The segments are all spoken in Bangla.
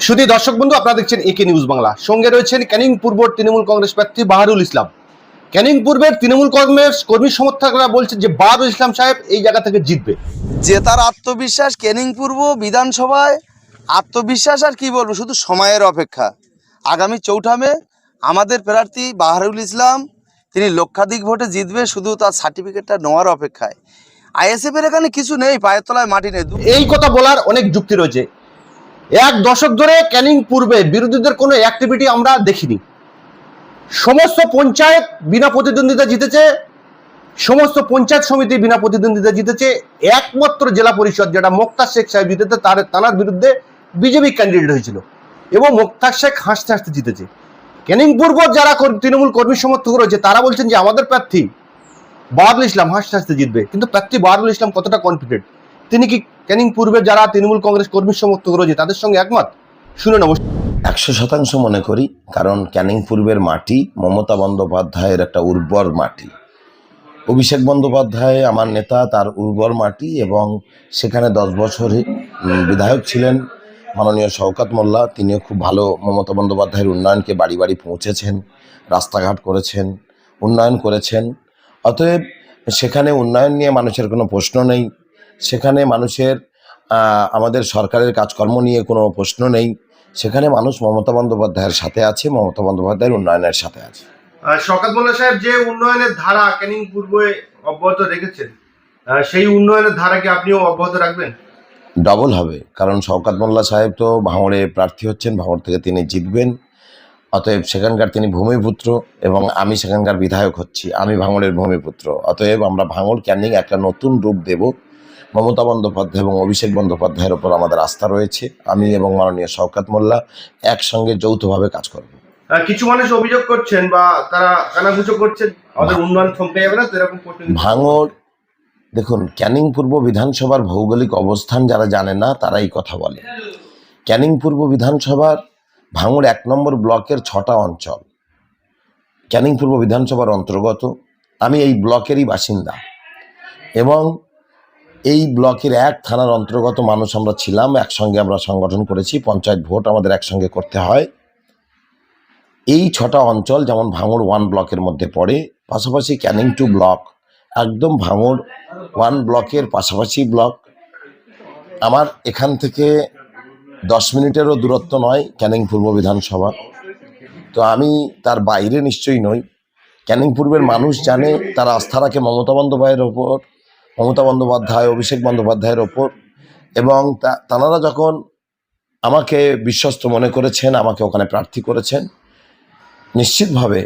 শুধু দর্শক বন্ধু, আপনারা দেখছেন একে নিউজ বাংলা। সঙ্গে রয়েছেন ক্যানিং পূর্ব তৃণমূল কংগ্রেস প্রার্থী বাহারুল ইসলাম। ক্যানিং পূর্বের তৃণমূল কংগ্রেস কর্মী সমর্থকরা বলছেন যে বাহারুল ইসলাম সাহেব এই জায়গা থেকে জিতবে। জেতার আত্মবিশ্বাস ক্যানিং পূর্ব বিধানসভায়। আত্মবিশ্বাস আর কি বলবো, শুধু সময়ের অপেক্ষা। আগামী 4 মে আমাদের প্রার্থী বাহারুল ইসলাম তিনি লক্ষাধিক ভোটে জিতবে, শুধু তার সার্টিফিকেটটা নেওয়ার অপেক্ষায়। আইএসএফ এর এখানে কিছু নেই, পায়ের তলায় মাটি নেই। এই কথা বলার অনেক যুক্তি রয়েছে। এক দশক ধরে ক্যানিং পূর্বে বিরোধীদের কোনো অ্যাক্টিভিটি আমরা দেখিনি। সমস্ত পঞ্চায়েত বিনা প্রতিদ্বন্দ্বিতা জিতেছে, সমস্ত পঞ্চায়েত সমিতি বিনা প্রতিদ্বন্দ্বিতা জিতেছে। একমাত্র জেলা পরিষদ যেটা মোক্তার শেখ সাহেব জিতেছে, তার বিরুদ্ধে বিজেপি ক্যান্ডিডেট হয়েছিল এবং মোক্তার শেখ হাসতে হাসতে জিতেছে। ক্যানিং পূর্ব যারা তৃণমূল কর্মী সমর্থক রয়েছে তারা বলছেন যে আমাদের প্রার্থী বাহারুল ইসলাম হাসতে হাসতে জিতবে। কিন্তু প্রার্থী বাহারুল ইসলাম কতটা কনফিডেন্ট, তিনি কি ক্যানিং পূর্বের যারা তৃণমূল কংগ্রেস কর্মী সমর্থক রয়েছে তাদের সঙ্গে একমত? শুনুন অবশ্যই। 100% মনে করি, কারণ ক্যানিং পূর্বের মাটি মমতা বন্দ্যোপাধ্যায়ের একটা উর্বর মাটি। অভিষেক বন্দ্যোপাধ্যায় আমার নেতা, তার উর্বর মাটি, এবং সেখানে 10 বছরে বিধায়ক ছিলেন মাননীয় শওকত মোল্লা। তিনিও খুব ভালো মমতা বন্দ্যোপাধ্যায়ের উন্নয়নকে বাড়ি বাড়ি পৌঁছেছেন, রাস্তাঘাট করেছেন, উন্নয়ন করেছেন। অতএব সেখানে উন্নয়ন নিয়ে মানুষের কোনো প্রশ্ন নেই। সেখানে মানুষের আমাদের সরকারের কাজকর্ম নিয়ে কোনো প্রশ্ন নেই। সেখানে মানুষ মমতা বন্দ্যোপাধ্যায়ের সাথে আছে, মমতা বন্দ্যোপাধ্যায়ের উন্নয়নের সাথে আছে। শওকত মোল্লা সাহেব যে উন্নয়নের ধারা ক্যানিং পূর্বে অব্যাহত রেখেছেন, সেই উন্নয়নের ধারাকে আপনিও অব্যাহত রাখবেন? ডবল হবে, কারণ শওকত মোল্লা সাহেব তো ভাঙড়ে প্রার্থী হচ্ছেন, ভাঙড় থেকে তিনি জিতবেন। অতএব সেখানকার তিনি ভূমিপুত্র এবং আমি সেখানকার বিধায়ক হচ্ছি, আমি ভাঙড়ের ভূমিপুত্র। অতএব আমরা ভাঙড় ক্যানিং একটা নতুন রূপ দেব। মমতা বন্দ্যোপাধ্যায় এবং অভিষেক বন্দ্যোপাধ্যায়ের ওপর আমাদের আস্থা রয়েছে। আমি এবং মাননীয় শওকত মোল্লা একসঙ্গে যৌথভাবে কাজ করব। কিছু মানুষ অভিযোগ করছেন বা তারা কানাঘুচো করছেন আমাদের উন্নয়ন থমকে যাবে না, তো এরকম ভাঙড়, দেখুন, ক্যানিং পূর্ব বিধানসভার ভৌগোলিক অবস্থান যারা জানে না তারা এই কথা বলে। ক্যানিং পূর্ব বিধানসভার ভাঙড় 1 নম্বর ব্লকের 6টা অঞ্চল ক্যানিং পূর্ব বিধানসভার অন্তর্গত। আমি এই ব্লকেরই বাসিন্দা এবং এই ব্লকের 1 থানার অন্তর্গত মানুষ আমরা ছিলাম। একসঙ্গে আমরা সংগঠন করেছি, পঞ্চায়েত ভোট আমাদের একসঙ্গে করতে হয়। এই 6টা অঞ্চল যেমন ভাঙড় 1 ব্লকের মধ্যে পড়ে, পাশাপাশি ক্যানিং 2 ব্লক, একদম ভাঙড় 1 ব্লকের পাশাপাশি ব্লক। আমার এখান থেকে 10 মিনিটেরও দূরত্ব নয় ক্যানিং পূর্ব বিধানসভা। তো আমি তার বাইরে নিশ্চয়ই নই। ক্যানিং পূর্বের মানুষ জানে, তারা আস্থা রাখে মমতা বন্দ্যোপাধ্যায়ের ওপর, মমতা বন্দ্যোপাধ্যায়, অভিষেক বন্দ্যোপাধ্যায়ের ওপর। এবং তাঁরা যখন আমাকে বিশ্বস্ত মনে করেছেন, আমাকে ওখানে প্রার্থী করেছেন, নিশ্চিতভাবে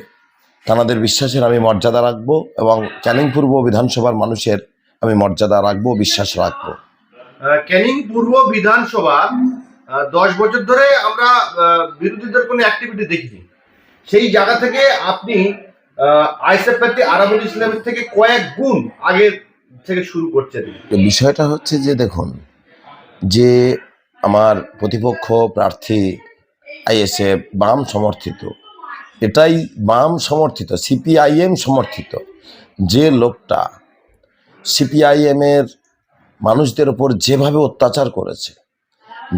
তাঁদের বিশ্বাসের আমি মর্যাদা রাখবো এবং ক্যানিং পূর্ব বিধানসভার মানুষের আমি মর্যাদা রাখবো, বিশ্বাস রাখবো। ক্যানিং পূর্ব বিধানসভা 10 বছর ধরে আমরা বিরোধীদের কোনো অ্যাক্টিভিটি দেখিনি। সেই জায়গা থেকে আপনি আইএসএফ প্রার্থী আরাবুল ইসলামের থেকে কয়েক গুণ আগে থেকে শুরু করছেন। বিষয়টা হচ্ছে যে, দেখুন, যে আমার প্রতিপক্ষ প্রার্থী আইএসএফ বাম সমর্থিত, এটাই বাম সমর্থিত, সিপিআইএম সমর্থিত যে লোকটা সিপিআইএমের মানুষদের ওপর যেভাবে অত্যাচার করেছে,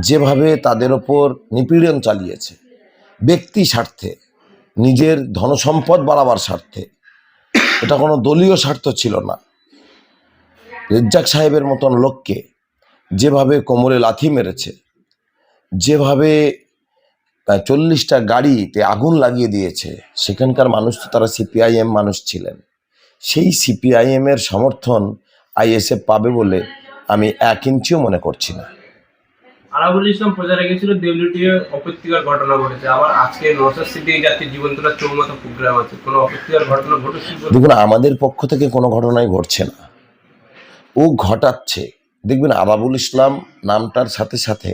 যেভাবে তাদের ওপর নিপীড়ন চালিয়েছে, ব্যক্তি স্বার্থে, নিজের ধনসম্পদ বাড়াবার স্বার্থে, এটা কোনো দলীয় স্বার্থ ছিল না। রেজ্জাক সাহেবের মতন লোককে যেভাবে কোমরে লাথি মেরেছে, যেভাবে 40টা গাড়িতে আগুন লাগিয়ে দিয়েছে, সেখানকার মানুষ তো তারা সিপিআইএম মানুষ ছিলেন। সেই সিপিআইএমের সমর্থন আইএসএফ পাবে বলে আমি 1 ইঞ্চিও মনে করছি না। আরাবুল ইসলাম প্রচারে গেছিল, দেউলিটিয়ে অপ্রীতিকর ঘটনা ঘটেছে। আবার আজকে নওশাদ সিদ্দিকী জাতীয় জীবন তোলার চৌমাথা প্রোগ্রাম আছে, কোনো অপ্রীতিকর ঘটনা ঘটেছে? দেখুন, আমাদের পক্ষ থেকে কোনো ঘটনাই ঘটছে না, ও ঘটাচ্ছে। দেখবেন আরাবুল ইসলাম নামটার সাথে সাথে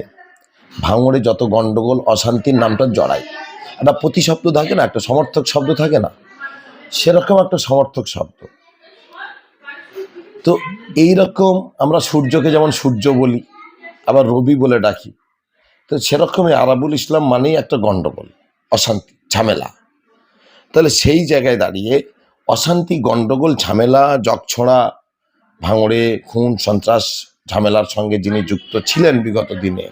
ভাঙড়ে যত গণ্ডগোল অশান্তির নামটা জড়ায়। একটা প্রতিশব্দ থাকে না, একটা সমর্থক শব্দ থাকে না, সেরকম একটা সমর্থক শব্দ। তো এইরকম আমরা সূর্যকে যেমন সূর্য বলি, আবার রবি বলে ডাকি, তো সেরকমই আরাবুল ইসলাম মানেই একটা গণ্ডগোল, অশান্তি, ঝামেলা। তাহলে সেই জায়গায় দাঁড়িয়ে অশান্তি, গণ্ডগোল, ঝামেলা, জগছড়া, ভাঙড়ে খুন সন্ত্রাস ঝামেলার সঙ্গে যিনি যুক্ত ছিলেন বিগত দিনে,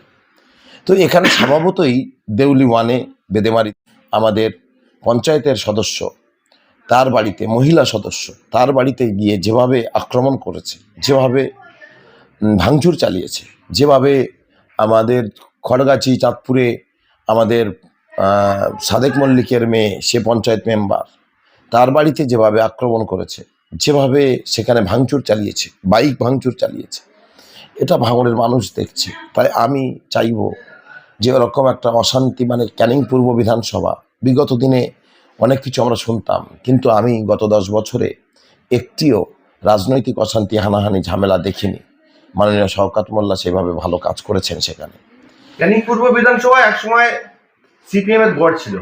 তো এখানে স্বভাবতই দেউলি ওয়ানে বেদেমারি আমাদের পঞ্চায়েতের সদস্য তার বাড়িতে, মহিলা সদস্য তার বাড়িতে গিয়ে যেভাবে আক্রমণ করেছে, যেভাবে ভাঙচুর চালিয়েছে, যেভাবে আমাদের খড়গাছি চাঁদপুরে আমাদের সাদেক মল্লিকের মেয়ে, সে পঞ্চায়েত মেম্বার, তার বাড়িতে যেভাবে আক্রমণ করেছে, যেভাবে সেখানে ভাঙচুর চালিয়েছে, বাইক ভাঙচুর চালিয়েছে, এটা ভাঙড়ের মানুষ দেখছে। তাই আমি চাইব যে ওরকম একটা অশান্তি, মানে ক্যানিং পূর্ব বিধানসভা, বিগত দিনে অনেক কিছু আমরা শুনতাম, কিন্তু আমি গত 10 বছরে একটিও রাজনৈতিক অশান্তি, হানাহানি, ঝামেলা দেখিনি। মাননীয় শওকত মোল্লা সেভাবে ভালো কাজ করেছেন সেখানে। ক্যানিং পূর্ব বিধানসভায় একসময় সিপিএম এর গড় ছিল।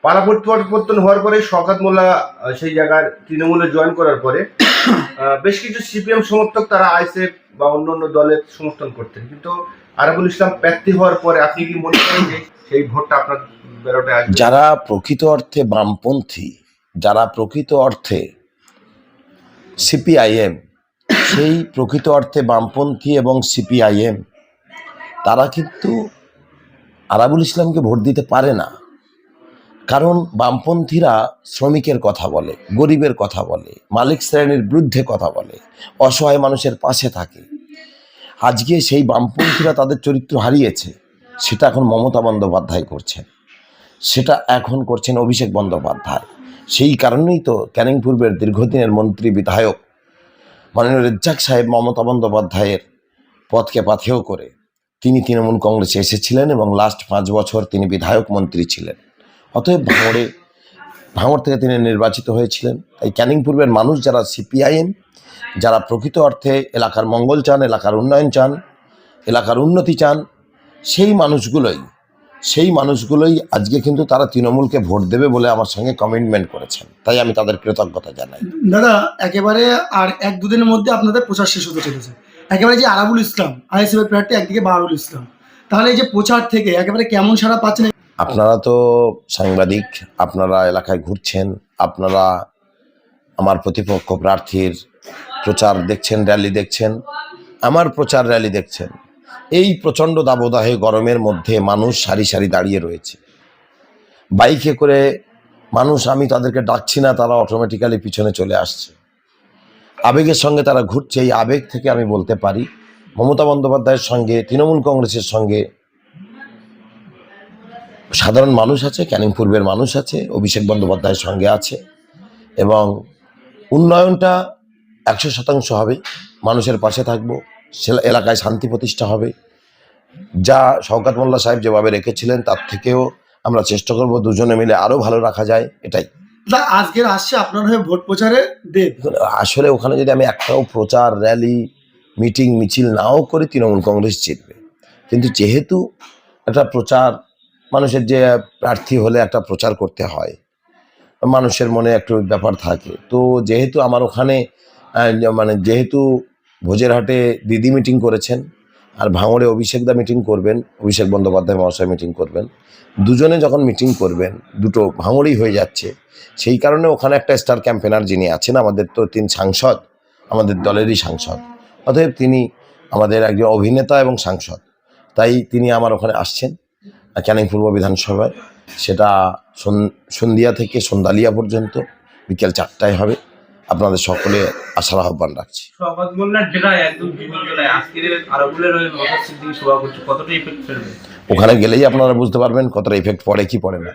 পাড়া পরিবর্তন হওয়ার পরে শওকত মোল্লা সেই জায়গায় তৃণমূলে জয়েন করার পরে বেশ কিছু সিপিএম সমর্থক তারা আইএসএফ বা অন্যান্য দলের সমর্থন করতেন, কিন্তু আরাবুল ইসলাম প্রার্থী হওয়ার পরে আপনি কি মনে করেন যে সেই ভোটটা আপনার বেরোটে আসবে? যারা প্রকৃত অর্থে বামপন্থী, যারা প্রকৃত অর্থে সিপিআইএম, সেই প্রকৃত অর্থে বামপন্থী এবং সিপিআইএম তারা কিন্তু আরাবুল ইসলামকে ভোট দিতে পারে না। কারণ বামপন্থীরা শ্রমিকের কথা বলে, গরিবের কথা বলে, মালিক শ্রেণীর বিরুদ্ধে কথা বলে, অসহায় মানুষের পাশে থাকে। আজকে সেই বামপন্থীরা তাদের চরিত্র হারিয়েছে, সেটা এখন মমতা বন্দ্যোপাধ্যায় করছেন, সেটা এখন করছেন অভিষেক বন্দ্যোপাধ্যায়। সেই কারণেই তো ক্যানিং পূর্বের দীর্ঘদিনের মন্ত্রী বিধায়ক মাননীয় রেজ্জাক সাহেব মমতা বন্দ্যোপাধ্যায়ের পথকে পাথেয় করে তিনি তৃণমূল কংগ্রেসে এসেছিলেন এবং লাস্ট 5 বছর তিনি বিধায়ক মন্ত্রী ছিলেন। অতএব ভাঙড় থেকে তিনি নির্বাচিত হয়েছিলেন। তাই ক্যানিং পূর্বের মানুষ যারা সিপিআইএম, যারা প্রকৃত অর্থে এলাকার মঙ্গল চান, এলাকার উন্নয়ন চান, এলাকার উন্নতি চান, সেই মানুষগুলোই আজকে কিন্তু তারা তৃণমূলকে ভোট দেবে বলে আমার সঙ্গে কমিটমেন্ট করেছেন। তাই আমি তাদের কৃতজ্ঞতা জানাই। দাদা, একেবারে আর 1-2 দিনের মধ্যে আপনাদের প্রচার শেষ হতে চলেছে। একেবারে যে আরাবুল ইসলাম আইএসএফ এর প্রার্থী, একদিকে বাহারুল ইসলাম, তাহলে এই যে প্রচার থেকে একেবারে কেমন সাড়া পাচ্ছেন? আপনারা তো সাংবাদিক, আপনারা এলাকায় ঘুরছেন, আপনারা আমার প্রতিপক্ষ প্রার্থীর প্রচার দেখছেন, র্যালি দেখছেন, আমার প্রচার র্যালি দেখছেন। এই প্রচণ্ড দাবদাহে গরমের মধ্যে মানুষ সারি সারি দাঁড়িয়ে রয়েছে, বাইকে করে মানুষ, আমি তাদেরকে ডাকছি না, তারা অটোমেটিক্যালি পিছনে চলে আসছে, আবেগের সঙ্গে তারা ঘুরছে। এই আবেগ থেকে আমি বলতে পারি মমতা বন্দ্যোপাধ্যায়ের সঙ্গে, তৃণমূল কংগ্রেসের সঙ্গে সাধারণ মানুষ আছে, ক্যানিং পূর্বের মানুষ আছে, অভিষেক বন্দ্যোপাধ্যায়ের সঙ্গে আছে, এবং উন্নয়নটা 100% হবে। মানুষের পাশে থাকবো, এলাকায় শান্তি প্রতিষ্ঠা হবে। যা শওকত মোল্লা সাহেব যেভাবে রেখেছিলেন তার থেকেও আমরা চেষ্টা করব দুজনে মিলে আরও ভালো রাখা যায়, এটাই। আজকের আসছে আপনার হয়ে ভোট প্রচারে দেব। আসলে ওখানে যদি আমি একটাও প্রচার, র্যালি, মিটিং, মিছিল নাও করি, তৃণমূল কংগ্রেস জিতবে। কিন্তু যেহেতু একটা প্রচার, মানুষের যে প্রার্থী হলে একটা প্রচার করতে হয়, মানুষের মনে একটু ব্যাপার থাকে, তো যেহেতু আমার ওখানে যেহেতু ভোজেরহাটে দিদি মিটিং করেছেন আর ভাঙড়ে অভিষেকদা মিটিং করবেন, অভিষেক বন্দ্যোপাধ্যায় মহাশয় মিটিং করবেন, দুজনে যখন মিটিং করবেন দুটো ভাঙড়েই হয়ে যাচ্ছে। সেই কারণে ওখানে একটা স্টার ক্যাম্পেনার যিনি আছেন, আমাদের তো 3 সাংসদ, আমাদের দলেরই সাংসদ, অতএব তিনি আমাদের একজন অভিনেতা এবং সাংসদ, তাই তিনি আমার ওখানে আসছেন ক্যানিং পূর্ব বিধানসভায়। সেটা সন্ধ্যা থেকে সন্ধ্যালিয়া পর্যন্ত বিকেল 4টায় হবে। আপনাদের সকলে আসার আহ্বান রাখছি। শওকত মোল্লার ডেরায় একদম জীবন জেলায় আজকের আরাবুলের হয়ে নওশাদ সিদ্দিকী সভা করছে, কতটা ইফেক্ট ফেলবে? ওখানে গেলেই আপনারা বুঝতে পারবেন কতটা ইফেক্ট পড়ে কি পড়ে না।